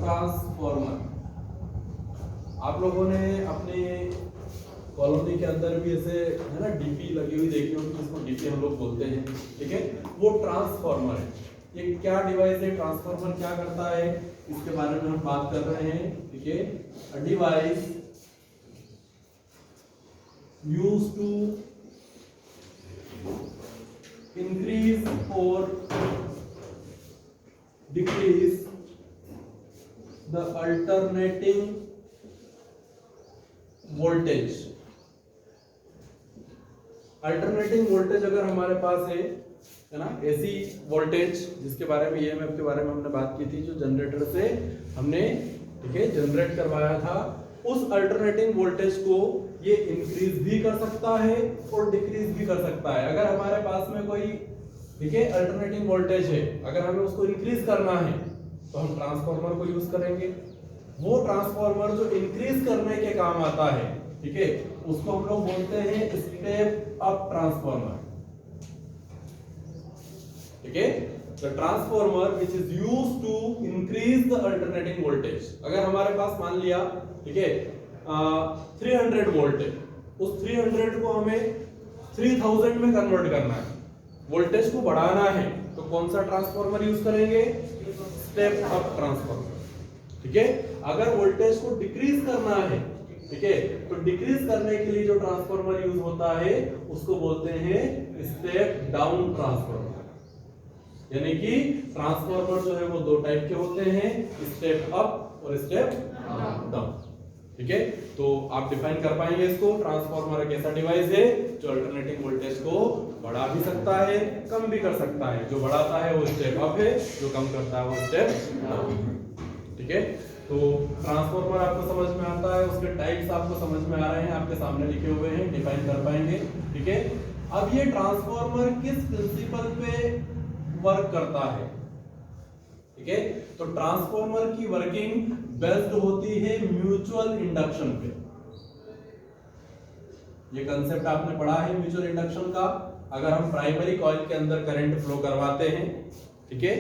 Transformer. आप लोगों ने अपने कॉलोनी के अंदर भी ऐसे है ना डीपी लगी हुई देखी होगी, जिसको डीपी हम लोग बोलते हैं, ठीक है। वो ट्रांसफॉर्मर है। ये क्या डिवाइस है, ट्रांसफॉर्मर क्या करता है, इसके बारे में हम बात कर रहे हैं, ठीक है। A device used to increase or decrease the alternating voltage। Alternating voltage अगर हमारे पास है ना, एसी वोल्टेज जिसके बारे में ईएमएफ के बारे में हमने बात की थी, जो जनरेटर से हमने ठीक है जनरेट करवाया था, उस अल्टरनेटिंग वोल्टेज को ये इंक्रीज भी कर सकता है और डिक्रीज भी कर सकता है। अगर हमारे पास में कोई ठीक है अल्टरनेटिंग वोल्टेज है, अगर हमें उसको इंक्रीज करना है तो हम ट्रांसफार्मर को यूज करेंगे। वो ट्रांसफार्मर जो इंक्रीज करने के काम आता है, ठीक है, उसको हम लोग बोलते हैं स्टेप अप ट्रांसफार्मर, ठीक है। The transformer which is used to increase the alternating voltage. अगर हमारे पास मान लिया ठीक है 300 वोल्ट है, उस 300 को हमें 3000 में कन्वर्ट करना है, वोल्टेज को बढ़ाना है, तो कौन सा ट्रांसफार्मर यूज करेंगे, स्टेप अप ट्रांसफार्मर, ठीक है। अगर वोल्टेज को डिक्रीज करना है, ठीक है, तो डिक्रीज करने के लिए जो ट्रांसफार्मर यूज होता है उसको बोलते हैं स्टेप डाउन ट्रांसफार्मर। यानी कि ट्रांसफार्मर जो है वो दो टाइप के होते हैं, स्टेप अप और स्टेप डाउन, ठीक है। तो आप डिफाइन कर पाएंगे इसको। ट्रांसफार्मर एक ऐसा डिवाइस है जो अल्टरनेटिंग वोल्टेज को बढ़ा भी सकता है, कम भी कर सकता है। जो बढ़ाता है वो स्टेप अप है, जो कम करता है वो स्टेप डाउन है, ठीक है। तो ट्रांसफार्मर आपको समझ में आता है, उसके टाइप्स आपको समझ में आ रहे हैं, आपके सामने लिखे हुए हैं, डिफाइन कर पाएंगे, ठीक है। अब ये ट्रांसफार्मर किस प्रिंसिपल पे वर्क करता है, ठीक है। तो ट्रांसफार्मर की वर्किंग बेस्ड होती है म्यूचुअल इंडक्शन पे। ये कंसेप्ट आपने पढ़ा है म्यूचुअल इंडक्शन का। अगर हम प्राइमरी कॉइल के अंदर करंट फ्लो करवाते हैं, ठीक है,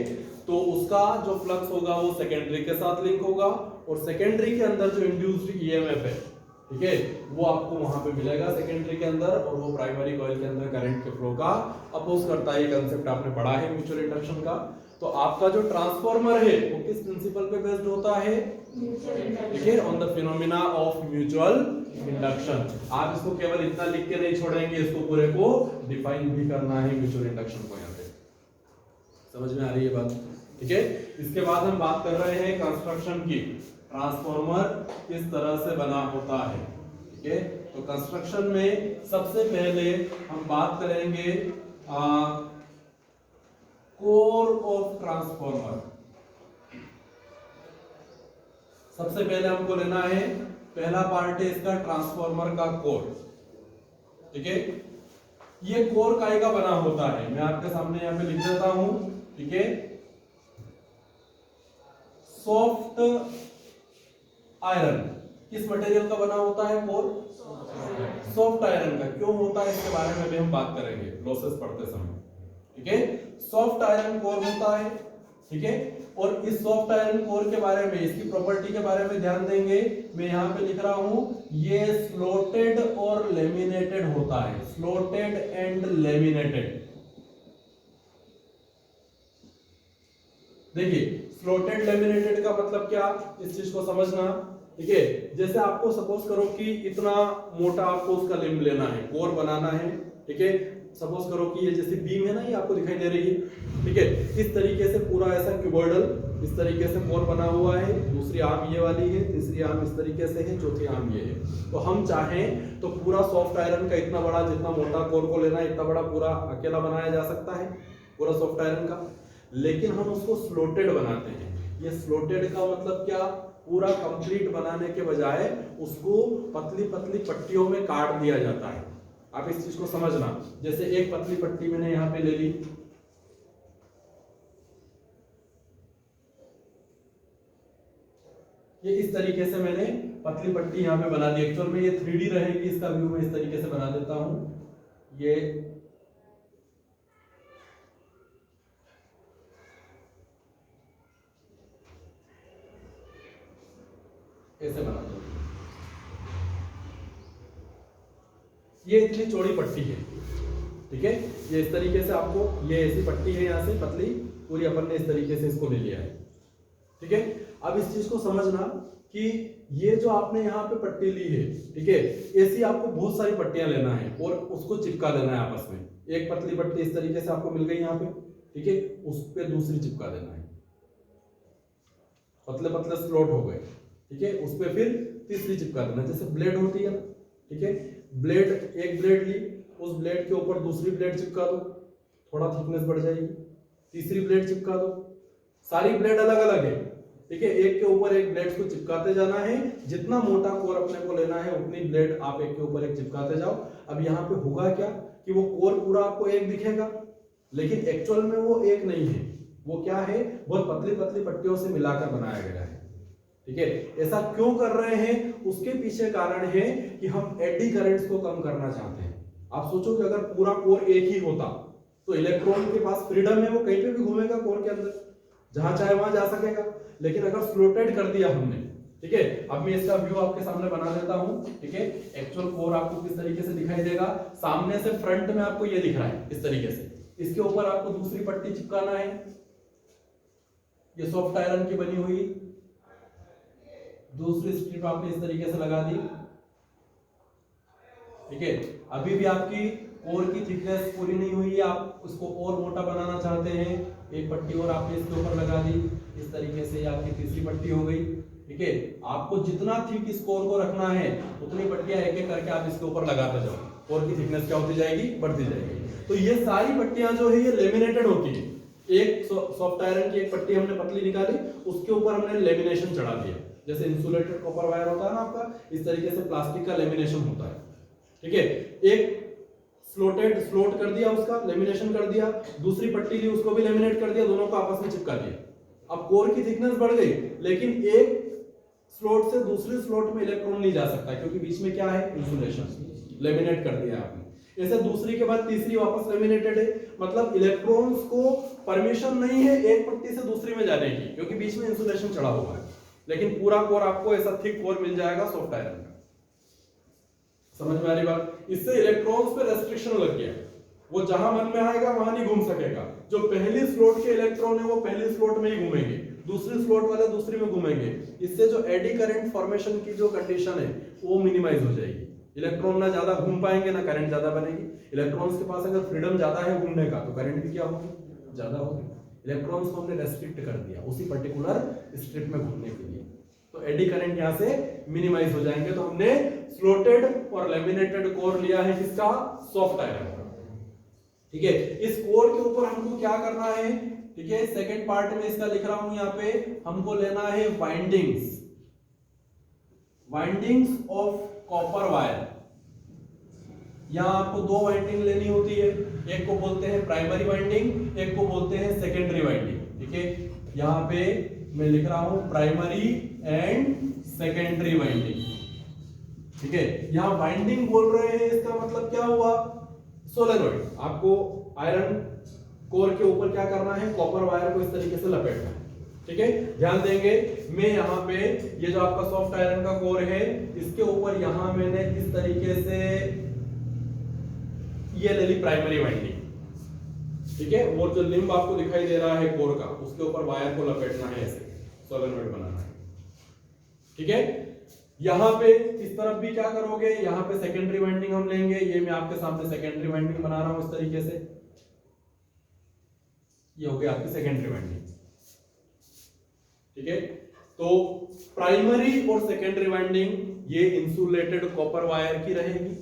तो उसका जो फ्लक्स होगा वो सेकेंडरी के साथ लिंक होगा, और सेकेंडरी के अंदर जो इंड्यूस्ड ईएमएफ है, ठीक है, वो आपको वहां पे मिलेगा सेकेंडरी के अंदर, और वो प्राइमरी कॉइल के अंदर करंट के फ्लो का अपोज करता है। ये कंसेप्ट आपने पढ़ा है म्यूचुअल इंडक्शन का। तो आपका जो ट्रांसफार्मर है वो किस प्रिंसिपल पे बेस्ड होता है, ठीक है, on the phenomena of mutual induction. आप इसको केवल इतना लिख के नहीं छोड़ेंगे, इसको पूरे को डिफाइन भी करना है म्यूचुअल इंडक्शन को। यहाँ पे समझ में आ रही है बात, ठीक है। इसके बाद हम बात कर रहे हैं कंस्ट्रक्शन की, ट्रांसफार्मर किस तरह से बना होता है, ठीक है। तो कंस्ट्रक्शन में सबसे पहले हम बात करेंगे कोर ऑफ ट्रांसफार्मर। सबसे पहले हमको लेना है, पहला पार्ट है इसका ट्रांसफार्मर का कोर, ठीक है। ये कोर काय का बना होता है, मैं आपके सामने यहाँ पे लिख देता हूं, ठीक है। सॉफ्ट आयरन, किस मटेरियल का बना होता है कोर, सॉफ्ट आयरन का। क्यों होता है इसके बारे में भी हम बात करेंगे प्रोसेस पढ़ते समय, ठीक है। सॉफ्ट आयरन कोर होता है, ठीक है। और इस सॉफ्ट आयरन कोर के बारे में, इसकी प्रॉपर्टी के बारे में ध्यान देंगे। मैं यहां पे लिख रहा हूं, ये स्लोटेड और लेमिनेटेड होता है, स्लोटेड एंड लेमिनेटेड। देखिए स्लोटेड लेमिनेटेड का मतलब क्या, इस चीज को समझना, ठीक है। जैसे आपको सपोज करो कि इतना मोटा आपको उसका लिंब लेना है, कोर बनाना है, ठीक है। सपोज करो कि ये जैसे बीम है ना, ये आपको दिखाई दे रही है, ठीक है। इस तरीके से पूरा ऐसा क्यूबॉइडल इस तरीके से कोर बना हुआ है, दूसरी आर्म ये वाली है, तीसरी आर्म इस तरीके से है, चौथी आर्म ये है। तो हम चाहें तो पूरा सॉफ्ट आयरन का इतना बड़ा, जितना मोटा कोर को लेना है, इतना बड़ा पूरा अकेला बनाया जा सकता है पूरा सॉफ्ट आयरन का, लेकिन हम उसको स्लोटेड बनाते हैं। ये स्लोटेड का मतलब क्या, पूरा कंप्लीट बनाने के बजाय उसको पतली पतली पट्टियों में काट दिया जाता है। आप इस चीज को समझना, जैसे एक पतली पट्टी मैंने यहां पे ले ली, ये इस तरीके से मैंने पतली पट्टी यहां पे बना दी। एक्चुअल में ये 3D रहेगी, इसका व्यू मैं इस तरीके से बना देता हूं। ये ऐसे बना दो। ये इतनी चौड़ी पट्टी है, ठीक है। ये इस तरीके से आपको, ये ऐसी पट्टी है यहाँ से पतली पूरी, अपन ने इस तरीके से इसको ले लिया है, ठीक है। अब इस चीज को समझना कि ये जो आपने यहाँ पे पट्टी ली है, ठीक है, ऐसी आपको बहुत सारी पट्टियां लेना है और उसको चिपका देना है आपस में। एक पतली पट्टी इस तरीके से आपको मिल गई यहाँ पे, ठीक है, उस पे दूसरी चिपका देना है, पतले पतले स्लॉट हो गए, ठीक है। उस पे फिर तीसरी चिपका देना, जैसे ब्लेड होती है, ठीक है। ब्लेड, एक ब्लेड ली, उस ब्लेड के ऊपर दूसरी ब्लेड चिपका दो, थोड़ा थिकनेस बढ़ जाएगी, तीसरी ब्लेड चिपका दो। सारी ब्लेड अलग अलग है, ठीक है, एक के ऊपर एक ब्लेड को चिपकाते जाना है। जितना मोटा कोर अपने को लेना है उतनी ब्लेड आप एक के ऊपर एक चिपकाते जाओ। अब यहाँ पे होगा क्या कि वो कोर पूरा आपको एक दिखेगा, लेकिन एक्चुअल में वो एक नहीं है। वो क्या है, बहुत पतली पतली पट्टियों से मिलाकर बनाया गया है, ठीक है। ऐसा क्यों कर रहे हैं, उसके पीछे कारण है कि हम एडी करंट्स को कम करना चाहते हैं। आप सोचो कि अगर पूरा कोर एक ही होता तो इलेक्ट्रॉन के पास फ्रीडम है, वो कहीं पे भी घूमेगा कोर के अंदर, जहां चाहे वहां जा सकेगा। लेकिन अगर स्लोटेड कर दिया हमने, ठीक है, अब मैं इसका व्यू आपके सामने बना देता हूं, ठीक है। एक्चुअल कोर आपको किस तरीके से दिखाई देगा, सामने से फ्रंट में आपको ये दिख रहा है इस तरीके से। इसके ऊपर आपको दूसरी पट्टी चिपकाना है, ये सॉफ्ट आयरन की बनी हुई दूसरी स्ट्रिप आपने इस तरीके से लगा दी, ठीक है। अभी भी आपकी कोर की थिकनेस पूरी नहीं हुई है, आप उसको और मोटा बनाना चाहते हैं, एक पट्टी और आपने इसके ऊपर लगा दी, इस तरीके से आपकी तीसरी पट्टी हो गई, ठीक है। आपको जितना थिक इस कोर को रखना है उतनी पट्टियां एक एक करके आप इसके ऊपर लगाते जाओ, कोर की थिकनेस क्या होती जाएगी, बढ़ती जाएगी। तो ये सारी पट्टियां जो है ये लेमिनेटेड होती है। एक सॉफ्ट आयरन की एक पट्टी हमने पतली निकाली, उसके ऊपर हमने लेमिनेशन चढ़ा दिया, जैसे इंसुलेटेड कॉपर वायर होता है ना आपका, इस तरीके से प्लास्टिक का लेमिनेशन होता है, ठीक है। एक स्लोट कर दिया, उसका लेमिनेशन कर दिया, दूसरी पट्टी ली, उसको भी लेमिनेट कर दिया, दोनों को आपस में चिपका दिया। अब कोर की थिकनेस बढ़ गई, लेकिन एक स्लॉट से दूसरे स्लॉट में इलेक्ट्रॉन नहीं जा सकता, क्योंकि बीच में क्या है, इंसुलेशन, लेमिनेट कर दिया आपने। ऐसे दूसरी के बाद तीसरी वापस लेमिनेटेड है, मतलब इलेक्ट्रॉन्स को परमिशन नहीं है एक पट्टी से दूसरी में जाने की, क्योंकि बीच में इंसुलेशन चढ़ा हुआ है। लेकिन पूरा कोर आपको ऐसा थिक कोर मिल जाएगा सॉफ्ट आयरन का। समझ में आ रही बात? इससे इलेक्ट्रॉन्स पे रेस्ट्रिक्शन लग गया, वो जहां मन में आएगा वहां नहीं घूम सकेगा। जो पहली स्लॉट के इलेक्ट्रॉन है वो पहली स्लॉट में ही घूमेंगे, दूसरी स्लॉट वाले दूसरी में घूमेंगे। इससे जो एडी करंट फॉर्मेशन की जो कंडीशन है वो मिनिमाइज हो जाएगी। इलेक्ट्रॉन ना ज्यादा घूम पाएंगे, ना करंट ज्यादा बनेगी। इलेक्ट्रॉन्स के पास अगर फ्रीडम ज्यादा है घूमने का, तो करंट भी क्या होगी, ज्यादा होगी। इलेक्ट्रॉन्स को हमने रेस्ट्रिक्ट कर दिया उसी पर्टिकुलर स्ट्रिप में घूमने के लिए, तो एडी करंट यहां से मिनिमाइज हो जाएंगे। तो हमने स्लोटेड और लेमिनेटेड कोर लिया है, किसका, सॉफ्ट आयरन का, ठीक है। इस कोर के ऊपर हमको क्या करना है, ठीक है, सेकंड पार्ट में इसका लिख रहा हूं यहां पे, हमको लेना है वाइंडिंग्स ऑफ कॉपर वायर। यहां आपको दो वाइंडिंग लेनी होती है, एक को बोलते हैं प्राइमरी वाइंडिंग, एक को बोलते हैं सेकेंडरी वाइंडिंग, ठीक है। यहां पे मैं लिख रहा हूं प्राइमरी एंड सेकेंडरी वाइंडिंग, ठीक है। यहां वाइंडिंग बोल रहे हैं, इसका मतलब क्या हुआ, सोलेनॉइड। आपको आयरन कोर के ऊपर क्या करना है, कॉपर वायर को इस तरीके से लपेटना है, ठीक है। ध्यान देंगे, मैं यहाँ पे ये जो आपका सॉफ्ट आयरन का कोर है, इसके ऊपर यहां मैंने इस तरीके से ये ले ली प्राइमरी वाइंडिंग, ठीक है। और जो लिंब आपको दिखाई दे रहा है कोर का, उसके ऊपर वायर को लपेटना है, ऐसे सोलेनॉइड बनाना है, ठीक है। यहां पे इस तरफ भी क्या करोगे, यहां पे सेकेंडरी वाइंडिंग हम लेंगे। ये मैं आपके सामने सेकेंडरी वाइंडिंग बना रहा हूं इस तरीके से, ये हो गई आपकी सेकेंडरी वाइंडिंग, ठीक है। तो प्राइमरी और सेकेंडरी वाइंडिंग ये इंसुलेटेड कॉपर वायर की रहेगी,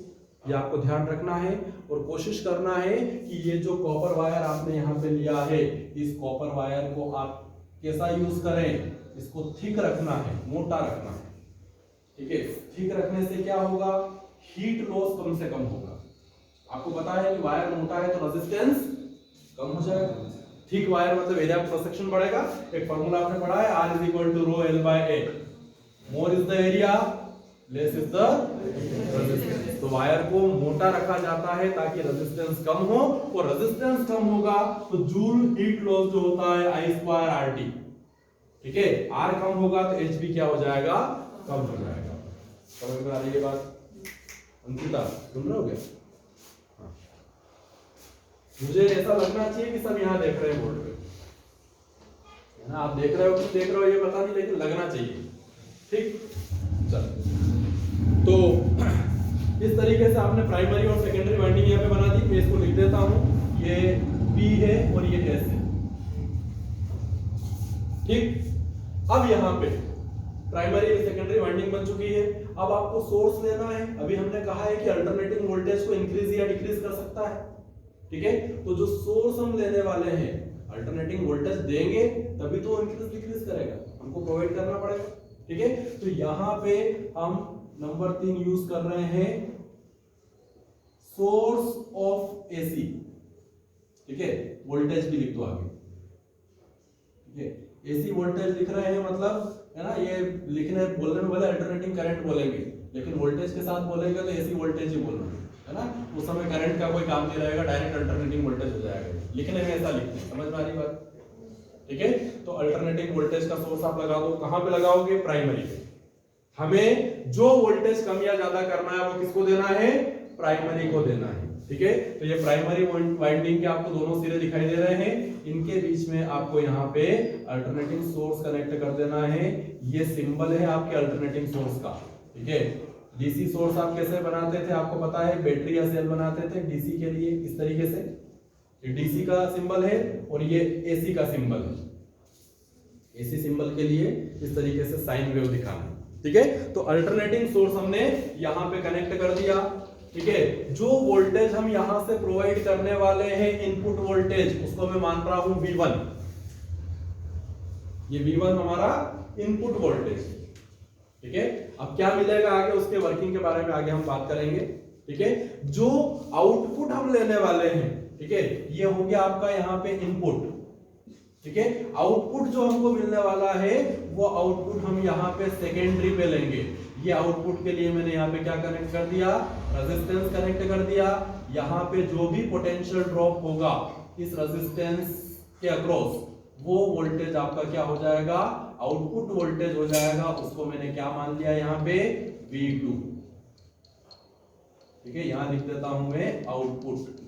ये आपको ध्यान रखना है। और कोशिश करना है कि ये जो कॉपर वायर आपने यहां पे लिया है, इस कॉपर वायर को आप कैसा यूज करें, इसको थिक रखना है, मोटा रखना है, ठीक है। थिक रखने से क्या होगा, हीट लॉस कम से कम होगा। आपको पता है कि वायर मोटा है तो रेजिस्टेंस कम हो जाएगा। थिक वायर मतलब एरिया ऑफ क्रॉस सेक्शन बढ़ेगा। एक फार्मूला आपने पढ़ा है, R = ρl/a। More is the area, less is the resistance. तो वायर को मोटा रखा जाता है ताकि रेजिस्टेंस कम हो, और रेजिस्टेंस कम होगा तो जूल हीट लॉस जो होता है I² RT, ठीक है। R कम होगा तो H भी क्या हो जाएगा, कम हो जाएगा। समझ में आ रही है बात? अंकिता सुन रहे हो क्या? हाँ। मुझे ऐसा लगना चाहिए कि सब यहाँ देख रहे हैं बोर्ड पे, है ना? आप देख रहे हो कि देख रहे हो ये पता नहीं, लेकिन लगना चाहिए। ठीक, चल तो इस तरीके से आपने प्राइमरी और सेकेंडरी वाइंडिंग यहाँ पे बना दी। मैं इसको लिख देता हूँ, ये P है और ये S है। ठीक, अब यहाँ पे प्राइमरी और सेकेंडरी वाइंडिंग बन चुकी है। अब आपको सोर्स लेना है। अभी हमने कहा है कि अल्टरनेटिंग वोल्टेज को इंक्रीज या डिक्रीज कर सकता है। ठीक है, तो जो सोर्स हम लेने वाले हैं, अल्टरनेटिंग वोल्टेज देंगे तभी तो इंक्रीज डिक्रीज करेगा, हमको प्रोवाइड करना पड़ेगा। ठीक है, तो यहां पे हम नंबर 3 यूज कर रहे हैं, सोर्स ऑफ एसी। ठीक है, वोल्टेज भी लिख दो आगे। ठीक है, एसी वोल्टेज लिख रहे हैं, मतलब है ना, ये लिखने बोलने में बोले अल्टरनेटिंग करंट बोलेंगे, लेकिन वोल्टेज के साथ बोलेंगे तो एसी वोल्टेज ही बोलना है ना। उस समय करंट का कोई काम नहीं रहेगा, डायरेक्ट अल्टरनेटिंग वोल्टेज हो जाएगा। लिखने में ऐसा लिखते हैं, समझ में आ रही बात? ठीक है, तो अल्टरनेटिंग वोल्टेज का सोर्स आप लगा दो। कहां पे लगाओगे? प्राइमरी पे। हमें जो वोल्टेज कम या ज्यादा करना है वो किसको देना है? प्राइमरी को देना है। ठीक है, तो ये प्राइमरी वाइंडिंग के आपको दोनों सिरे दिखाई दे रहे हैं, इनके बीच में आपको यहाँ पे अल्टरनेटिंग सोर्स कनेक्ट कर देना है। ये सिंबल है आपके अल्टरनेटिंग सोर्स का। ठीक है, डीसी सोर्स आप कैसे बनाते थे आपको पता है, बैटरी या सेल बनाते थे डीसी के लिए इस तरीके से। ये डीसी का सिंबल है और ये एसी का सिंबल है। एसी सिंबल के लिए इस तरीके से साइन वेव दिखाना। ठीक है, तो अल्टरनेटिंग सोर्स हमने यहां पे कनेक्ट कर दिया। ठीक है, जो वोल्टेज हम यहां से प्रोवाइड करने वाले हैं, इनपुट वोल्टेज, उसको मैं मान रहा हूं V1। ये V1 हमारा इनपुट वोल्टेज। ठीक है, अब क्या मिलेगा आगे, उसके वर्किंग के बारे में आगे हम बात करेंगे। ठीक है, जो आउटपुट हम लेने वाले हैं, ठीक है, ये हो गया आपका यहाँ पे इनपुट। ठीक है, आउटपुट जो हमको मिलने वाला है वो आउटपुट हम यहाँ पे सेकेंडरी पे लेंगे। ये आउटपुट के लिए मैंने यहाँ पे क्या कनेक्ट कर दिया? रेजिस्टेंस कनेक्ट कर दिया। यहाँ पे जो भी पोटेंशियल ड्रॉप होगा इस रेजिस्टेंस के अक्रॉस, वो वोल्टेज आपका क्या हो जाएगा? आउटपुट वोल्टेज हो जाएगा। उसको मैंने क्या मान लिया यहाँ पे? V2। ठीक है, यहां लिख देता हूं मैं आउटपुट।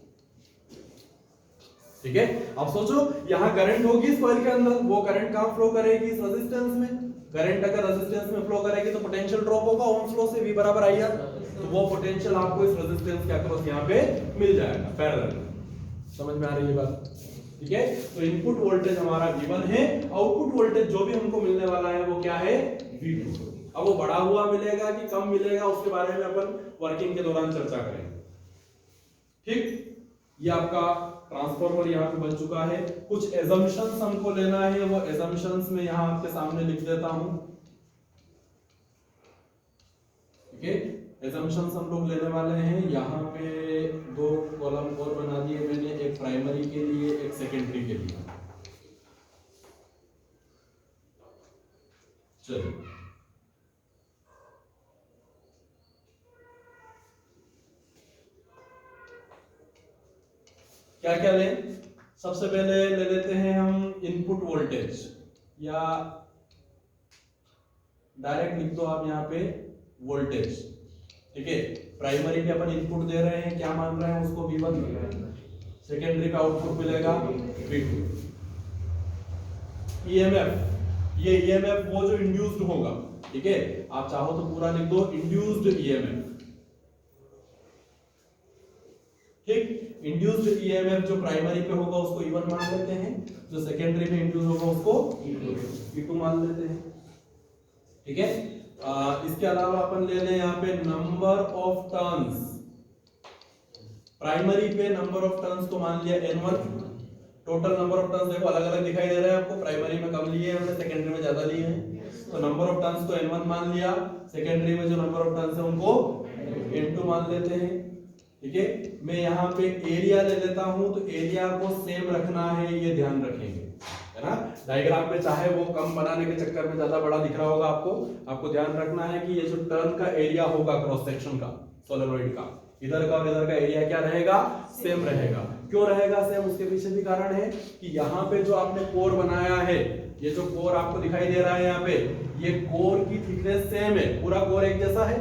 ठीक है, अब सोचो यहां करंट होगी इस कॉइल के अंदर, वो करंट कहां फ्लो करेगी? इस रेजिस्टेंस में। करंट अगर रेजिस्टेंस में फ्लो करेगी तो पोटेंशियल ड्रॉप होगा, ओम्स लॉ से V बराबर IR। तो वो पोटेंशियल आपको इस रेजिस्टेंस के अक्रॉस यहां पे मिल जाएगा पैरेलल। समझ में आ रही है बात? ठीक है, तो इनपुट वोल्टेज हमारा V1 है, आउटपुट वोल्टेज जो भी हमको मिलने वाला है वो क्या है? V2। अब वो बढ़ा हुआ मिलेगा कि कम मिलेगा, उसके बारे में अपन वर्किंग के दौरान चर्चा करेंगे। ठीक, ये आपका ट्रांसफार्मर यहाँ पे बन चुका है। कुछ एजम्पशंस हमको लेना है, वो एजम्पशंस में यहाँ आपके सामने लिख देता हूं। ठीक है, एजम्पशंस हम लोग लेने वाले हैं। यहाँ पे 2 कॉलम और बना दिए मैंने, एक प्राइमरी के लिए, एक सेकेंडरी के लिए। चलिए, क्या क्या लें? सबसे पहले ले लेते हैं हम इनपुट वोल्टेज, या डायरेक्ट लिख दो आप यहाँ पे वोल्टेज। ठीक है, प्राइमरी पे अपन इनपुट दे रहे हैं, क्या मान रहे हैं उसको? V1। सेकेंडरी पे आउटपुट मिलेगा V2। EMF, ये EMF वो जो इंड्यूस्ड होगा। ठीक है, आप चाहो तो पूरा लिख दो इंड्यूस्ड EMF। ठीक, इंड्यूस्ड EMF जो प्राइमरी पे होगा उसको E1 मान लेते हैं, जो सेकेंडरी पे इंड्यूस होगा उसको E2 मान लेते हैं। ठीक है, इसके अलावा अपन ले लें यहाँ पे नंबर ऑफ टर्न्स। प्राइमरी पे नंबर ऑफ टर्न्स को मान लिया N1। Total number of turns देखो अलग अलग दिखाई दे रहे हैं आपको, प्राइमरी में कम लिए हैं हमने, सेकेंडरी में ज्यादा लिए हैं। तो नंबर ऑफ टर्न्स को N1 मान लिया, सेकेंडरी में जो नंबर ऑफ टर्न्स है उनको N2 मान लेते हैं। ठीक है, मैं यहाँ पे एरिया ले लेता हूं, तो एरिया को सेम रखना है, ये ध्यान रखेंगे, है ना। डायग्राम में चाहे वो कम बनाने के चक्कर में ज्यादा बड़ा दिख रहा होगा आपको ध्यान रखना है कि ये जो टर्न का एरिया होगा क्रॉस सेक्शन का सोलेनोइड का, इधर का और इधर का एरिया क्या रहेगा? सेम रहेगा। क्यों रहेगा सेम? उसके पीछे भी कारण है कि यहाँ पे जो आपने कोर बनाया है, ये जो कोर आपको दिखाई दे रहा है यहाँ पे, ये कोर की थिकनेस सेम है, पूरा कोर एक जैसा है,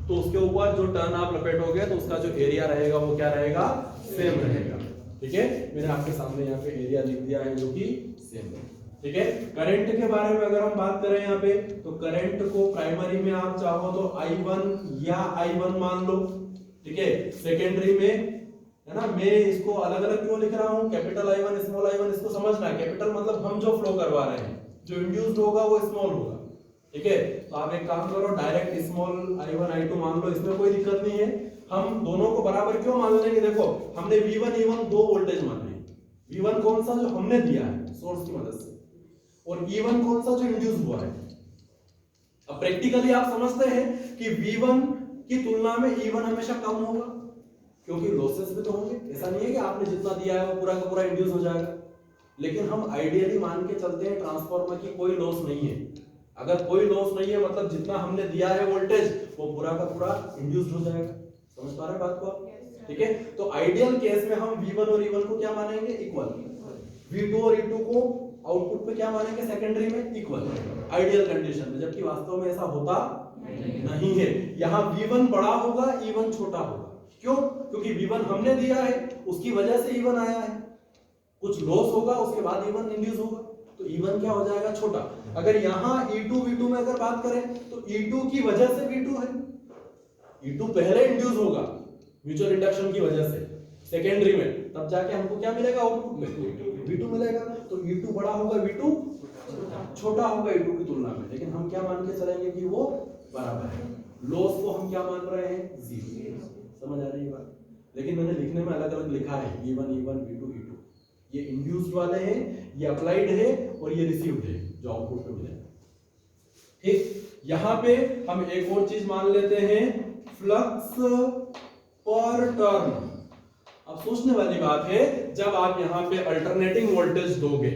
तो उसके ऊपर जो टर्न आप लपेटोगे तो उसका जो एरिया रहेगा वो क्या रहेगा, सेम रहेगा। ठीक है, मैंने आपके सामने यहाँ पे एरिया लिख दिया है जो कि सेम है। ठीक है, करंट के बारे में अगर हम बात करें यहाँ पे, तो करंट को प्राइमरी में आप चाहो तो I1 या I1 मान लो। ठीक है, सेकेंडरी में है ना, मैं इसको अलग अलग क्यों लिख रहा हूँ, कैपिटल I1 स्मॉल I1, इसको समझना है। कैपिटल मतलब हम जो फ्लो करवा रहे हैं, जो इंड्यूस्ड होगा वो स्मॉल होगा। ठीक है, तो आप एक काम करो, डायरेक्ट स्मॉल I1 I2 मान लो, इसमें कोई दिक्कत नहीं है। हम दोनों को बराबर क्यों मान लेंगे, देखो हमने V1 E1 दो वोल्टेज माने हैं। V1 कौन सा, जो हमने दिया है सोर्स की मदद से, और E1 कौन सा, जो इंड्यूस हुआ है। अब प्रैक्टिकली आप समझते हैं कि V1 की तुलना में E1 हमेशा कम होगा, क्योंकि लॉसेस भी तो होंगे। ऐसा नहीं है कि आपने जितना दिया है वो पूरा का पूरा इंड्यूस हो जाएगा, लेकिन हम आइडियली मान के चलते हैं ट्रांसफार्मर की कोई लॉस नहीं है। अगर कोई लॉस नहीं है मतलब जितना हमने दिया है वोल्टेज वो पूरा का पूरा इंड्यूस्ड हो जाएगा। समझ पा रहे हैं बात को आप? ठीक है, तो आइडियल केस में हम V1 और E1 को क्या मानेंगे, इक्वल। V2 और E2 को आउटपुट पे क्या मानेंगे, सेकेंडरी में इक्वल, आइडियल कंडीशन में। जबकि वास्तव में ऐसा होता नहीं है। यहाँ V1 बड़ा होगा, E1 छोटा होगा। क्यों? क्योंकि V1 हमने दिया है, उसकी वजह से E1 आया है। कुछ लॉस होगा उसके बाद E1 इंड्यूस होगा, तो E1 क्या हो जाएगा, छोटा। अगर यहाँ E2 V2 में अगर बात करें तो E2 की वजह से V2 है, E2 पहले इंड्यूस होगा म्यूचुअल इंडक्शन की वजह से सेकेंडरी में, तब जाके हमको क्या मिलेगा, आउटपुट में V2 मिलेगा। तो E2 बड़ा होगा, V2 छोटा होगा E2 की तुलना में। लेकिन हम क्या मान के चलेंगे कि वो बराबर है। लॉस को हम क्या मान रहे हैं, 0। समझ आ रही है बात? लेकिन मैंने लिखने में अलग अलग लिखा है, E1 E1 V2 E2। ये इंड्यूस्ड वाले हैं, ये अप्लाइड है, और ये रिसीव्ड है जो आउटपुट पे मिलेगा। ठीक, यहां पे हम एक और चीज मान लेते हैं, फ्लक्स पर टर्न। अब सोचने वाली बात है, जब आप यहां पे अल्टरनेटिंग वोल्टेज दोगे,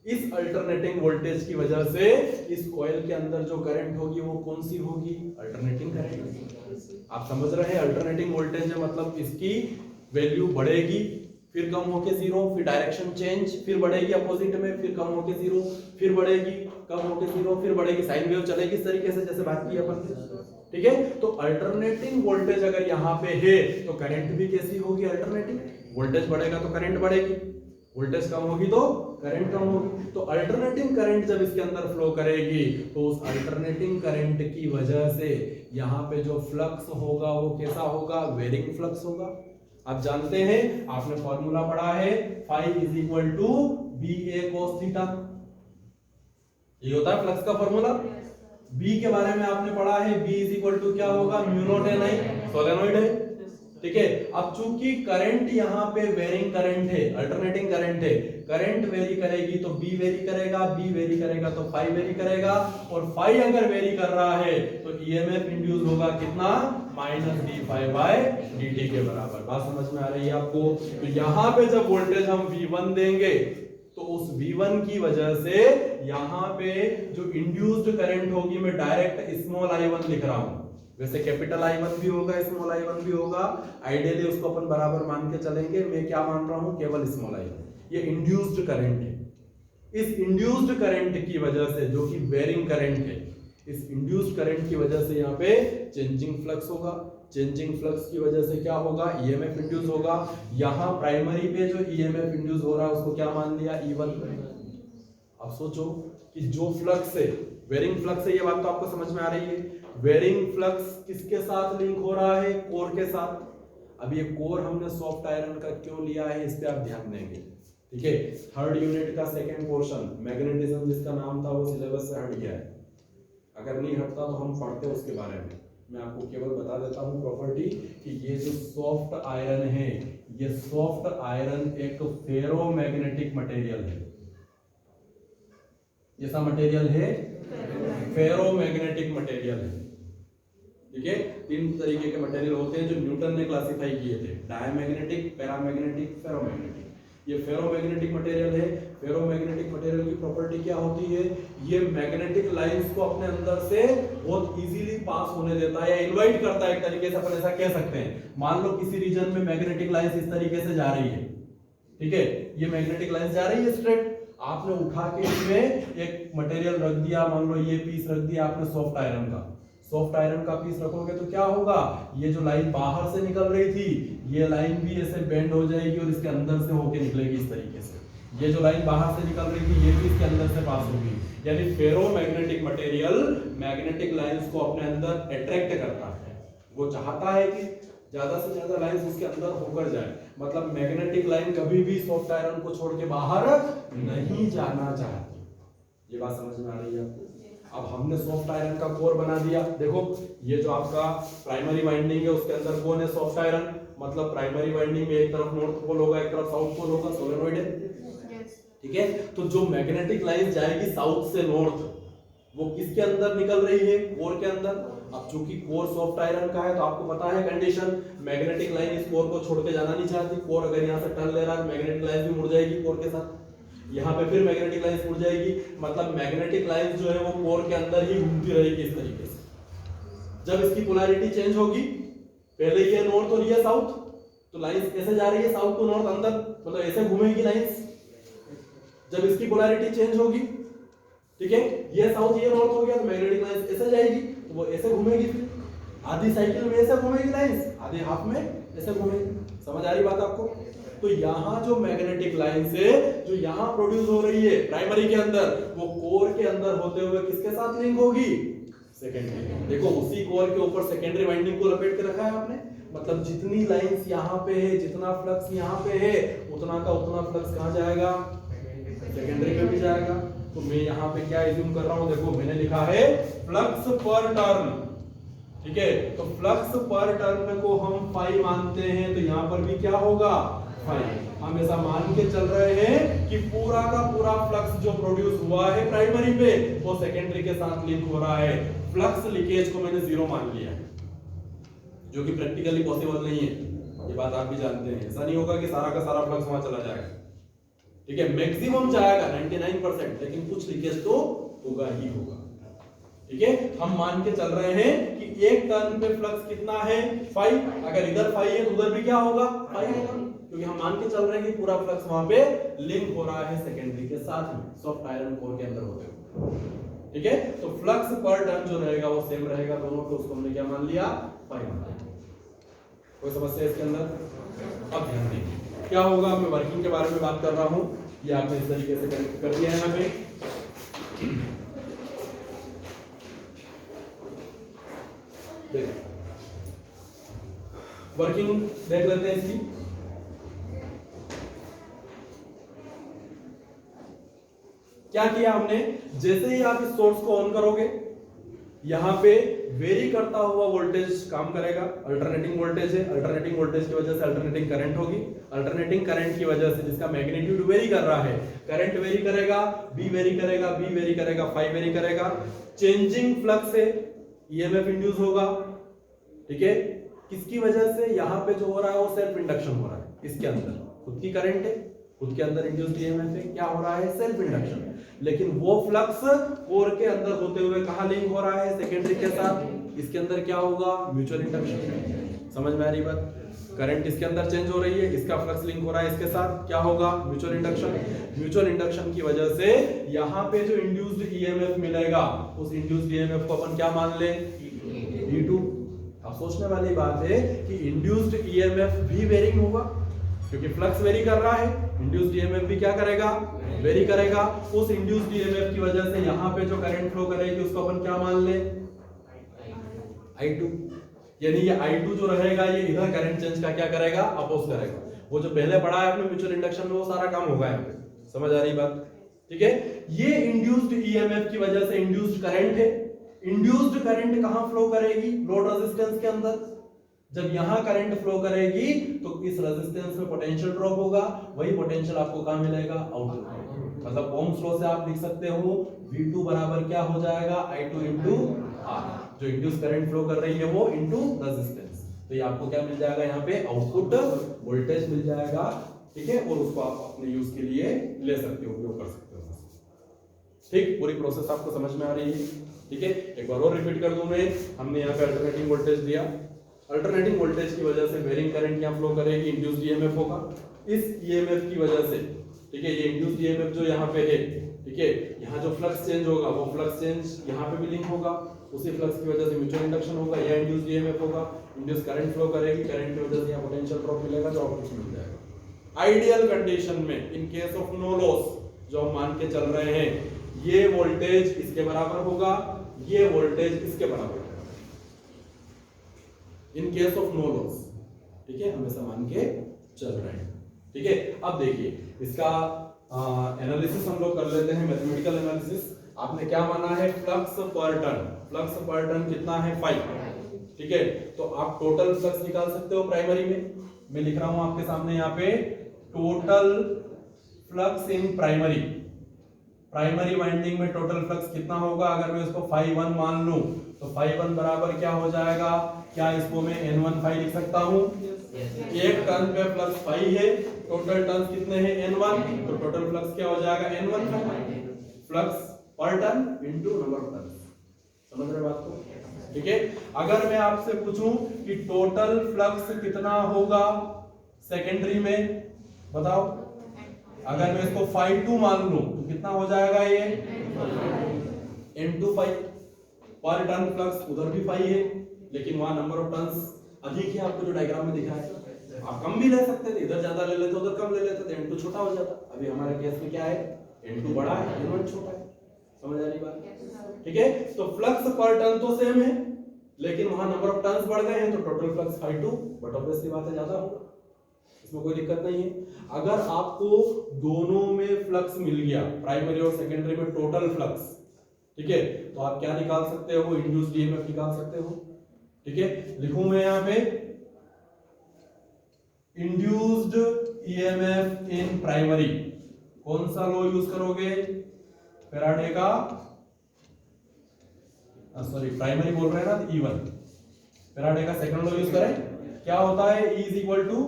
इस अल्टरनेटिंग वोल्टेज की वजह से इस कॉइल के अंदर जो करंट होगी वो कौन सी होगी, अल्टरनेटिंग करंट। आप समझ रहे हैं, अल्टरनेटिंग वोल्टेज है मतलब इसकी वैल्यू बढ़ेगी, फिर कम होके 0, फिर डायरेक्शन चेंज, फिर बढ़ेगी अपोजिट में, फिर कम होके 0, फिर बढ़ेगी, कम होके 0, फिर बढ़ेगी, साइन वेव चलेगी इस तरीके से जैसे बात की अपन। ठीक है, तो अल्टरनेटिंग वोल्टेज अगर यहाँ पे है तो करंट भी कैसी होगी, अल्टरनेटिंग। वोल्टेज बढ़ेगा तो करंट बढ़ेगी, वोल्टेज कम होगी तो करंट कम होगी। तो अल्टरनेटिंग करंट जब इसके अंदर फ्लो करेगी तो उस अल्टरनेटिंग करंट की वजह से यहाँ पे जो फ्लक्स होगा वो कैसा होगा, वेरिंग फ्लक्स होगा। आप जानते हैं, आपने फॉर्मूला पढ़ा है, phi is equal to BA cos theta. ये होता है फ्लक्स का फॉर्मूला। B के बारे में आपने पढ़ा है, B इज इक्वल टू क्या होगा, म्यू नॉट Ni, सोलेनोइड है। ठीक है, अब चूंकि करंट यहाँ पे वेरिंग करंट है, अल्टरनेटिंग करंट है, करंट वेरी करेगी तो B वेरी करेगा, B वेरी करेगा तो phi वेरी करेगा, और phi अगर वेरी कर रहा है तो EMF इंड्यूस होगा कितना, -d∅dt के बराबर। बात समझ में आ रही है आपको? तो यहाँ पे जब वोल्टेज हम V1 देंगे तो उस V1 की वजह से यहाँ पे जो इंड्यूस्ड करंट होगी, मैं डायरेक्ट स्मॉल I1 लिख रहा हूँ। वैसे कैपिटल I1 भी होगा, स्मॉल I1 भी होगा, आइडियली उसको अपन बराबर मान के चलेंगे। मैं क्या मान रहा हूँ, केवल स्मॉल I1। ये इंड्यूस्ड करंट है। इस इंड्यूस्ड करंट की वजह से, जो कि वेरिंग करंट है, इस इंड्यूस्ड करंट की वजह से यहाँ पे चेंजिंग फ्लक्स होगा। चेंजिंग फ्लक्स की वजह से क्या होगा, EMF इंड्यूस होगा। यहाँ प्राइमरी पे जो EMF इंड्यूस हो रहा है उसको क्या मान लिया, E1। अब सोचो कि जो फ्लक्स है, वेरिंग फ्लक्स है, ये बात तो आपको समझ में आ रही है। वेरिंग फ्लक्स किसके साथ लिंक हो रहा है, कोर के साथ। अब ये कोर हमने सॉफ्ट आयरन का क्यों लिया है, इस पे आप ध्यान देंगे। ठीक है, थर्ड यूनिट का सेकेंड पोर्शन मैग्नेटिज्म जिसका नाम था वो सिलेबस से हट गया है। अगर नहीं हटता तो हम पढ़ते उसके बारे में। मैं आपको केवल बता देता हूं प्रॉपर्टी कि ये जो सॉफ्ट आयरन है, ये सॉफ्ट आयरन एक फेरोमैग्नेटिक मटेरियल है। ऐसा मटेरियल है, फेरोमैग्नेटिक मटेरियल है। ठीक है, 3 तरीके के मटेरियल होते हैं जो न्यूटन ने क्लासिफाई किए थे, डायमैग्नेटिक, पैरामैग्नेटिक, फेरोमैग्नेटिक। ये फेरोमैग्नेटिक मटेरियल है। फेरोमैग्नेटिक मटेरियल की प्रॉपर्टी क्या होती है, ये मैग्नेटिक लाइंस को अपने अंदर से बहुत इजीली पास होने देता है, या इनवाइट करता है, एक तरीके से अपन ऐसा कह सकते हैं। मान लो किसी रीजन में मैग्नेटिक लाइंस इस तरीके से जा रही है, ठीक है, ये मैग्नेटिक लाइंस जा रही है स्ट्रेट। आपने उठा के इसमें एक मटेरियल रख दिया, मान लो ये पीस रख दिया आपने सॉफ्ट आयरन का, सॉफ्ट आयरन का पीस रखोगे तो क्या होगा, ये जो लाइन बाहर से निकल रही थी ये लाइन भी ऐसे बेंड हो जाएगी और इसके अंदर से होके निकलेगी इस तरीके से। ये जो लाइन बाहर से निकल रही थी ये भी इसके अंदर से पास होगी। यानी फेरो मैग्नेटिक मटेरियल मैग्नेटिक लाइंस को अपने अंदर अट्रैक्ट करता है, वो चाहता है कि ज्यादा से ज्यादा लाइंस उसके अंदर होकर जाए। मतलब मैग्नेटिक लाइन कभी भी सॉफ्ट आयरन को छोड़ के बाहर नहीं जाना चाहती। ये बात समझ में आ रही है आपको? अब हमने सॉफ्ट आयरन का कोर बना दिया। देखो ये जो आपका प्राइमरी वाइंडिंग है उसके अंदर कौन है, सॉफ्ट आयरन। मतलब प्राइमरी वाइंडिंग में एक तरफ नॉर्थ पोल होगा, एक तरफ साउथ पोल होगा, सोलेनोइड है, ठीक है। तो जो मैग्नेटिक लाइन जाएगी साउथ से नॉर्थ वो किसके अंदर निकल रही है, कोर के अंदर। अब चूंकि कोर सॉफ्ट आयरन का है तो आपको पता है कंडीशन, मैग्नेटिक लाइन इस कोर को छोड़ के जाना नहीं चाहती। कोर अगर यहाँ से टर्न ले रहा है मैग्नेटिक लाइन भी मुड़ जाएगी कोर के साथ, यहाँ पे फिर मैग्नेटिक लाइन मुड़ जाएगी। मतलब मैग्नेटिक लाइन जो है वो कोर के अंदर ही घूमती रहेगी इस तरीके से। जब इसकी पोलैरिटी चेंज होगी, पहले ये नॉर्थ और ये साउथ, तो लाइन ऐसे जा रही है साउथ टू नॉर्थ अंदर, मतलब ऐसे घूमेगी लाइंस। जब इसकी पोलैरिटी चेंज होगी, ठीक है, ये साउथ ये नॉर्थ हो गया तो मैग्नेटिक लाइंस ऐसे जाएगी, तो वो ऐसे घूमेगी। फिर आधी साइकिल में ऐसे घूमेगी लाइंस, आधी हाफ में ऐसे घूमेगी। समझ आ रही बात आपको? तो यहाँ जो मैग्नेटिक लाइन से जो यहाँ प्रोड्यूस हो रही है प्राइमरी के अंदर, वो कोर के अंदर होते हुए किसके साथ लिंक होगी, सेकेंडरी। देखो उसी कोर के ऊपर सेकेंडरी वाइंडिंग को लपेट के रखा है आपने। मतलब जितनी लाइंस यहाँ पे है, जितना फ्लक्स यहाँ पे है, उतना का उतना फ्लक्स कहाँ जाएगा, सेकेंडरी में भी जाएगा। तो मैं यहाँ पे क्या एज्यूम कर रहा हूँ, देखो मैंने लिखा है फ्लक्स पर टर्न, ठीक है। तो फ्लक्स पर टर्न को हम फाई मानते हैं, तो यहाँ पर भी क्या होगा, फाई। हम ऐसा मान के चल रहे हैं कि पूरा का पूरा फ्लक्स जो प्रोड्यूस हुआ है प्राइमरी पे वो सेकेंडरी के साथ लिंक हो रहा है। फ्लक्स लीकेज को मैंने जीरो मान लिया है, जो कि प्रैक्टिकली पॉसिबल नहीं है, ये बात आप भी जानते हैं। ऐसा नहीं होगा कि सारा का सारा फ्लक्स वहां चला जाएगा, ठीक है। मैक्सिमम जाएगा 99%, लेकिन कुछ लीकेज तो होगा ही होगा, ठीक है। हम मान के चल रहे हैं कि एक टर्न पे फ्लक्स कितना है, 5। अगर इधर 5 है तो उधर भी क्या होगा, 5 होगा, क्योंकि हम मान के चल रहे हैं कि पूरा फ्लक्स वहां पे लिंक हो रहा है सेकेंडरी के साथ में, सॉफ्ट आयरन कोर के अंदर होते हुए, ठीक है। तो फ्लक्स पर टर्न जो रहेगा वो सेम रहेगा दोनों पे, उसको हमने क्या मान लिया, 5 मान लिया। कोई समस्या इसके अंदर? अब ध्यान दें क्या होगा, मैं वर्किंग के बारे में बात कर रहा हूं, ये आपने इस तरीके से कनेक्ट कर दिया है यहाँ पे। वर्किंग देख लेते हैं इसकी। क्या किया हमने, जैसे ही आप इस सोर्स को ऑन करोगे यहां पे वेरी करता हुआ वोल्टेज काम करेगा। अल्टरनेटिंग वोल्टेज है, अल्टरनेटिंग वोल्टेज की वजह से अल्टरनेटिंग करंट होगी, अल्टरनेटिंग करंट की वजह से जिसका मैग्नीट्यूड वेरी कर रहा है, करंट वेरी करेगा, बी वेरी करेगा, बी वेरी करेगा, फाई वेरी करेगा। चेंजिंग फ्लक्स है, ईएमएफ इंड्यूस होगा, ठीक है। किसकी वजह से, यहां पे जो हो रहा है वो सेल्फ इंडक्शन हो रहा है, इसके अंदर खुद की करंट है, खुद के अंदर इंड्यूस्ड ईएमएफ है, क्या हो रहा है, सेल्फ इंडक्शन। लेकिन वो फ्लक्स कोर के अंदर होते हुए कहां लिंक हो रहा है, सेकेंडरी के साथ। इसके अंदर क्या होगा, म्यूचुअल इंडक्शन। समझ में आ रही बात? करंट इसके अंदर चेंज हो रही है, इसका फ्लक्स लिंक हो रहा है इसके साथ, क्या होगा, म्यूचुअल इंडक्शन। म्यूचुअल इंडक्शन की वजह से यहां पे जो इंड्यूस्ड ईएमएफ मिलेगा उस इंड्यूस्ड ईएमएफ को अपन क्या मान ले, E2। अब सोचने वाली बात है कि इंड्यूस्ड ईएमएफ भी वेरिंग होगा, क्योंकि फ्लक्स वेरी कर रहा है, इंड्यूस्ड ईएमएफ भी क्या करेगा, वेरी करेगा। उस इंड्यूस्ड ईएमएफ की वजह से यहां पे जो करंट फ्लो करेगी उसको अपन क्या मान ले, I2। यानी ये I2 जो रहेगा ये इधर करंट चेंज का क्या करेगा, अपोज करेगा। वो जो पहले पढ़ा है आपने म्यूचुअल इंडक्शन में वो सारा काम होगा यहाँ पे। समझ आ रही बात? ठीक है। ये इंड्यूस्ड ईएमएफ की वजह से इंड्यूस्ड करंट है। इंड्यूस्ड करंट कहां फ्लो करेगी, लोड रेजिस्टेंस के अंदर। जब यहां करंट फ्लो करेगी तो इस रेजिस्टेंस में पोटेंशियल ड्रॉप होगा, वही पोटेंशियल आपको कहां मिलेगा, आउटपुट। मतलब ओम्स लॉ से आप लिख सकते हो V2 बराबर क्या हो जाएगा, I2 into R। जो इंड्यूस करंट फ्लो कर रही है वो इनटू रेजिस्टेंस, तो ये आपको क्या मिल जाएगा, यहाँ पे आउटपुट वोल्टेज मिल जाएगा, ठीक है। और उसको आप अपने यूज के लिए ले सकते हो, उपयोग कर सकते हो। ठीक, पूरी प्रोसेस आपको समझ में आ रही है? ठीक है, एक बार और रिपीट कर दूं मैं। हमने यहाँ पे अल्टरनेटिंग वोल्टेज दिया, अल्टरनेटिंग वोल्टेज की वजह से वेरिंग करंट यहाँ फ्लो करेगी, इंड्यूस्ड ईएमएफ होगा। इस ईएमएफ की वजह से ठीक है, ये इंड्यूस्ड ईएमएफ जो यहाँ पे है, ठीक है, यहाँ जो फ्लक्स चेंज होगा वो फ्लक्स चेंज यहाँ पे भी लिंक होगा, उसी फ्लक्स की वजह से म्यूचुअल इंडक्शन होगा, यह इंड्यूस्ड ईएमएफ होगा, इंड्यूस करंट फ्लो करेगी, करंट की वजह से यहाँ पोटेंशियल ड्रॉप मिलेगा जो आउटपुट मिल जाएगा। आइडियल कंडीशन में in case of no loss जो हम मान के चल रहे हैं, ये वोल्टेज इसके बराबर होगा, ये वोल्टेज इसके बराबर होगा in case of no loss, ठीक है, हमेशा मान के चल रहे हैं, ठीक है। अब देखिए इसका एनालिसिस हम लोग कर लेते हैं, मैथमेटिकल एनालिसिस। आपने क्या माना है, फ्लक्स पर टर्न, फ्लक्स पर टर्न कितना है 5, ठीक है, तो आप टोटल फ्लक्स निकाल सकते हो प्राइमरी में। मैं लिख रहा हूं आपके सामने यहाँ पे total flux in primary, primary winding में टोटल फ्लक्स कितना होगा, अगर मैं इसको phi1 मान लूं तो phi1 बराबर क्या हो जाएगा, क्या इसको मैं n1 लिख सकता हूं, एक टर्न पे फ्लक्स फाई है, टोटल टर्न्स कितने हैं n1, तो टोटल फ्लक्स क्या हो जाएगा n1 फ्लक्स पर turn into number of turns. समझ रहे बात को, ठीक है। अगर मैं आपसे पूछूं कि टोटल फ्लक्स कितना होगा सेकेंडरी में, बताओ, अगर मैं इसको phi2 मान लूं तो कितना हो जाएगा, ये n2 पर टर्न फ्लक्स उधर भी फाई है, लेकिन वहां नंबर ऑफ टर्न्स अधिक है, आपको जो डायग्राम में दिखा है। आप कम भी ले सकते थे, इधर ज्यादा ले लेते उधर कम ले लेते थे, n2 छोटा हो जाता। अभी हमारे केस में क्या है, n2 बड़ा है, n1 छोटा है। समझ आ रही बात, ठीक है। तो फ्लक्स पर टर्न तो सेम है, लेकिन वहां नंबर ऑफ टर्न्स बढ़ गए हैं, तो total flux phi2 but obviously बात है ज्यादा होगा, इसमें कोई दिक्कत नहीं है। अगर आपको दोनों में फ्लक्स मिल गया, प्राइमरी और सेकेंडरी में टोटल फ्लक्स, ठीक है, तो आप क्या निकाल सकते हो, इंड्यूस्ड ईएमएफ निकाल सकते हो, ठीक है। लिखूं मैं यहां पे इंड्यूस्ड ईएमएफ इन प्राइमरी, कौन सा लॉ यूज करोगे, फैराडे का, सॉरी प्राइमरी बोल रहे हैं ना, E1, फैराडे का सेकंड लॉ यूज करें। क्या होता है, E इज इक्वल टू,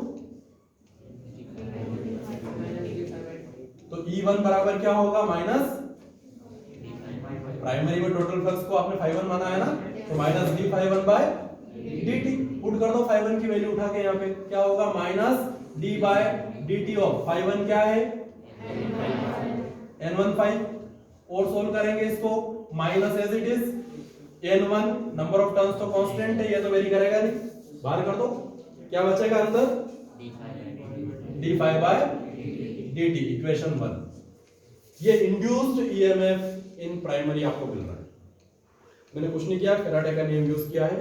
तो E1 बराबर क्या होगा, माइनस, प्राइमरी में टोटल फ्लक्स को आपने phi1 माना है ना, तो minus d phi1 by dt, put कर दो phi1 की वैल्यू उठा के, यहाँ पे क्या होगा, minus d by dt of phi1 क्या है n1 phi, और सोल्व करेंगे इसको, minus as it is n1, number of turns तो कांस्टेंट है, ये तो वेरी करेगा नहीं, बाहर कर दो, क्या बचेगा अंदर, d phi by dt, equation 1। ये इंड्यूस्ड ईएमएफ इन प्राइमरी आपको मिल रहा है। मैंने कुछ नहीं किया, फैराडे का नियम यूज किया है,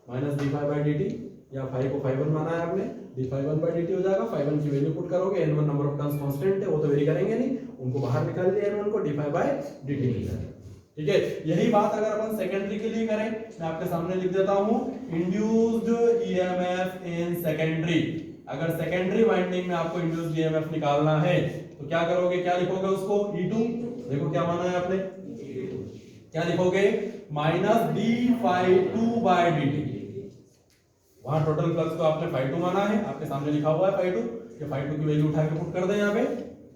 minus d phi by dt, या phi को phi1 माना है आपने, d phi1 बाय dt हो जाएगा, phi1 की वैल्यू पुट करोगे, n1 number of turns constant है, वो तो वेरी करेंगे नहीं, उनको बाहर निकाल लिया n1 को, d phi बाय dt मिल जाएगा, ठीक है। यही बात अगर अपन सेकेंडरी के लिए करें, मैं आपके सामने लिख देता हूं, इंड्यूस्ड ईएमएफ इन सेकेंडरी। अगर सेकेंडरी वाइंडिंग में आपको इंड्यूस्ड ईएमएफ निकालना है तो क्या करोगे, क्या लिखोगे उसको, E2, देखो क्या माना है आपने, क्या लिखोगे, minus d phi2 by dt, वहां टोटल फ्लक्स को आपने phi2 माना है, आपके सामने लिखा हुआ है phi2, ये phi2 की वैल्यू उठा के पुट कर दें, यहाँ पे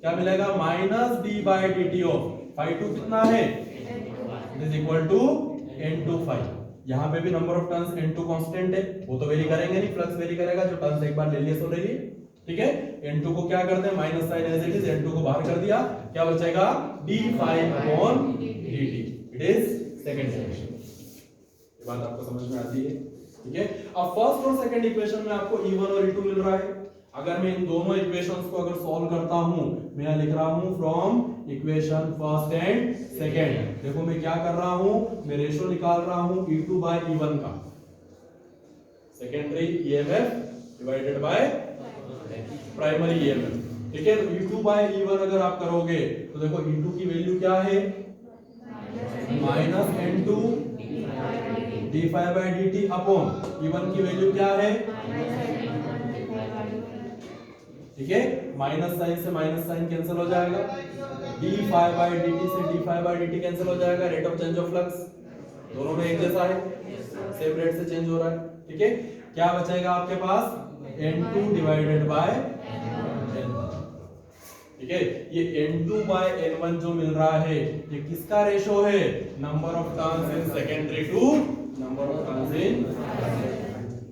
क्या मिलेगा, minus d by dt of phi2 कितना है, it is equal to n2 phi, यहाँ पे भी number of turns n2 constant है, वो तो वेरी करेंगे नहीं, फ्लक्स वेरी करेगा, जो टर्न्स एक बार ले लिए सो ले लिए, ठीक है। n2 को क्या करते हैं, minus sign as it is, n2 को बाहर कर दिया, क्या बचेगा, d phi upon dt, it is second equation. ये बात आपको समझ में आती है, ठीक है। अब फर्स्ट और सेकंड इक्वेशन में आपको E1 और E2 मिल रहा है। अगर मैं इन दोनों इक्वेशंस को अगर सॉल्व करता हूं, मैं लिख रहा हूं from equation first and second, देखो मैं क्या कर रहा हूं, मैं रेशियो निकाल रहा हूं E2 बाय E1 का, secondary EMF divided by primary EMF, ठीक है। तो E2 बाय E1 अगर आप करोगे तो देखो E2 की वैल्यू क्या है, minus n2 d phi by dt upon E1 की वैल्यू क्या है, ठीक है, माइनस साइन से माइनस साइन कैंसिल हो जाएगा, d phi बाय dt से d phi by dt cancel हो जाएगा, rate of change of flux दोनों में एक जैसा है, सेम रेट से चेंज हो रहा है, ठीक है। क्या बचेगा आपके पास, n2 डिवाइडेड बाय n1, ठीक है। ये n2 बाय n1 जो मिल रहा है, ये किसका रेशो है, number of turns in secondary to number of turns in,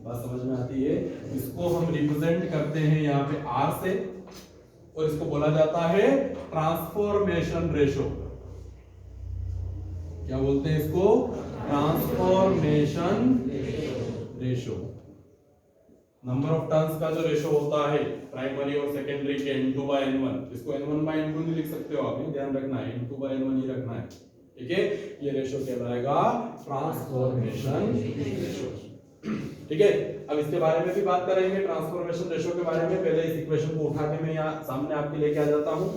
बात समझ में आती है। इसको हम रिप्रेजेंट करते हैं यहाँ पे R से, और इसको बोला जाता है ट्रांसफॉर्मेशन रेशो। क्या बोलते हैं इसको? Transformation ratio. Number of turns का जो रेशो होता है प्राइमरी और सेकेंडरी के N2/N1, इसको N1/N2 नहीं लिख सकते हो आप, ये ध्यान रखना है, N2/N1 ही रखना है, ठीक है। ये रेशो कहलाएगा ट्रांसफॉर्मेशन रेशो, ठीक है। अब इसके बारे में भी बात करेंगे, ट्रांसफॉर्मेशन रेशो के बारे में। पहले इस इक्वेशन को उठा के मैं यहाँ सामने आपके लेके आ जाता हूँ।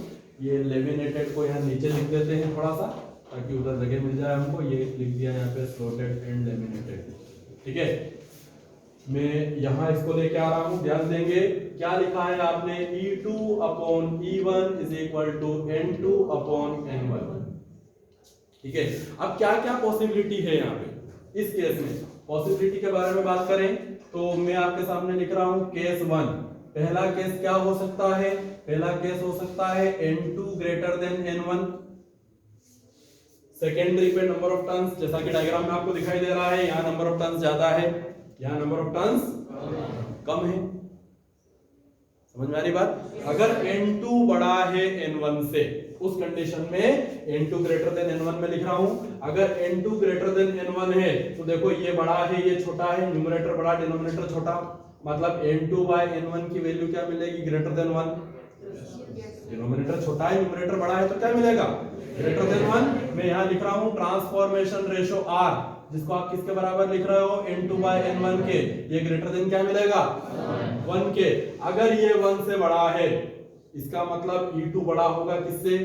ये लेमिनेटेड को यहाँ नीचे लिख देते हैं थोड़ा सा, ताकि उधर जगह मिल जाए हमको। ये लिख दिया यहाँ पे स्लॉटेड एंड लेमिनेटेड, ठीक है। मैं यहाँ इसको लेके आ रहा हूँ, ध्यान देंगे क्या लिखा है आपने, E2/E1 is equal to N2/N1, ठीक है। अब क्या क्या पॉसिबिलिटी है यहाँ पे इस केस में? पॉसिबिलिटी के बारे में बात करें तो मैं आपके सामने लिख रहा हूं केस 1। पहला केस क्या हो सकता है? पहला केस हो सकता है N2 greater than N1। Secondary पे नंबर ऑफ टर्न्स, जैसा कि डायग्राम में आपको दिखाई दे रहा है, यहाँ नंबर ऑफ टर्न्स ज्यादा है, यहाँ नंबर ऑफ टर्न्स कम है। समझ में आ रही बात? अगर N2 बड़ा है N1 से, उस कंडीशन में N2 ग्रेटर देन N1 में लिख रहा हूं। अगर N2 ग्रेटर देन N1 है तो देखो ये बड़ा है ये छोटा है, न्यूमरेटर बड़ा डिनोमिनेटर छोटा, मतलब N2/N1 की वैल्यू क्या मिलेगी? Greater than 1। डिनोमिनेटर छोटा है न्यूमरेटर बड़ा है तो क्या मिलेगा? Greater than 1। मैं यहां लिख रहा हूं ट्रांसफॉर्मेशन रेशो R, जिसको आप किसके बराबर लिख रहे हो? N2/N1 के। ये ग्रेटर देन क्या मिलेगा? 1 के। अगर ये 1 से बड़ा है, इसका मतलब E2 बड़ा होगा किससे?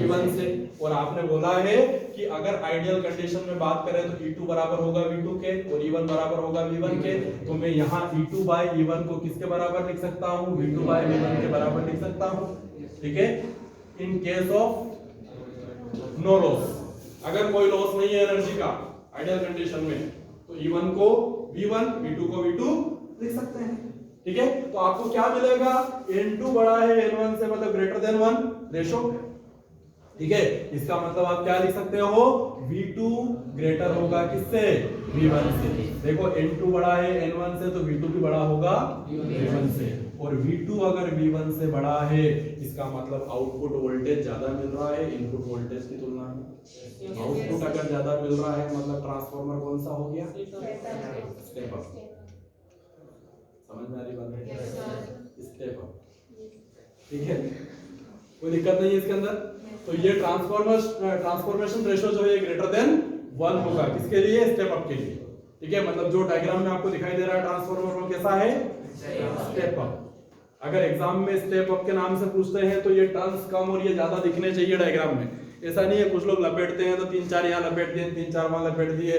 E1 से। और आपने बोला है कि अगर आइडियल कंडीशन में बात करें तो E2 बराबर होगा V2 के और E1 बराबर होगा V1 के। तो मैं यहाँ E2/E1 को किसके बराबर लिख सकता हूँ? V2/V1 के बराबर लिख सकता हूँ, ठीक है। In case of no loss, अगर कोई लॉस नहीं है एनर्जी का आइडियल कंडीशन में, तो E1 को V1, V2 को V2 लिख सकते हैं, ठीक है। तो आपको क्या मिलेगा? N2 बड़ा है N1 से, मतलब ग्रेटर देन 1 रेशो, ठीक है। इसका मतलब आप क्या लिख सकते हो? V2 ग्रेटर होगा किससे? V1 से। देखो N2 बड़ा है N1 से तो V2 भी बड़ा होगा V1 से, और V2 अगर V1 से बड़ा है, इसका मतलब आउटपुट वोल्टेज ज्यादा मिल रहा है इनपुट वोल्टेज की तुलना में। आउटपुट अगर ज्यादा मिल रहा है मतलब ट्रांसफार्मर कौन सा हो गया? Step up. समझ में आ रही बात है? स्टेप अप, ठीक है। कोई दिक्कत नहीं है इसके अंदर। तो ये ट्रांसफॉर्मेशन रेशो जो है ग्रेटर देन 1 होगा, किसके लिए? स्टेप अप के लिए, ठीक है। मतलब जो डायग्राम में आपको दिखाई दे रहा है ट्रांसफार्मर वो कैसा है? Step up. अगर एग्जाम में स्टेप अप के नाम से पूछते हैं तो ये टर्न्स कम और ये ज्यादा दिखने चाहिए डायग्राम में। ऐसा नहीं है कुछ लोग लपेटते हैं तो 3-4 यहाँ लपेट दिए, 3-4 वहां लपेट दिए,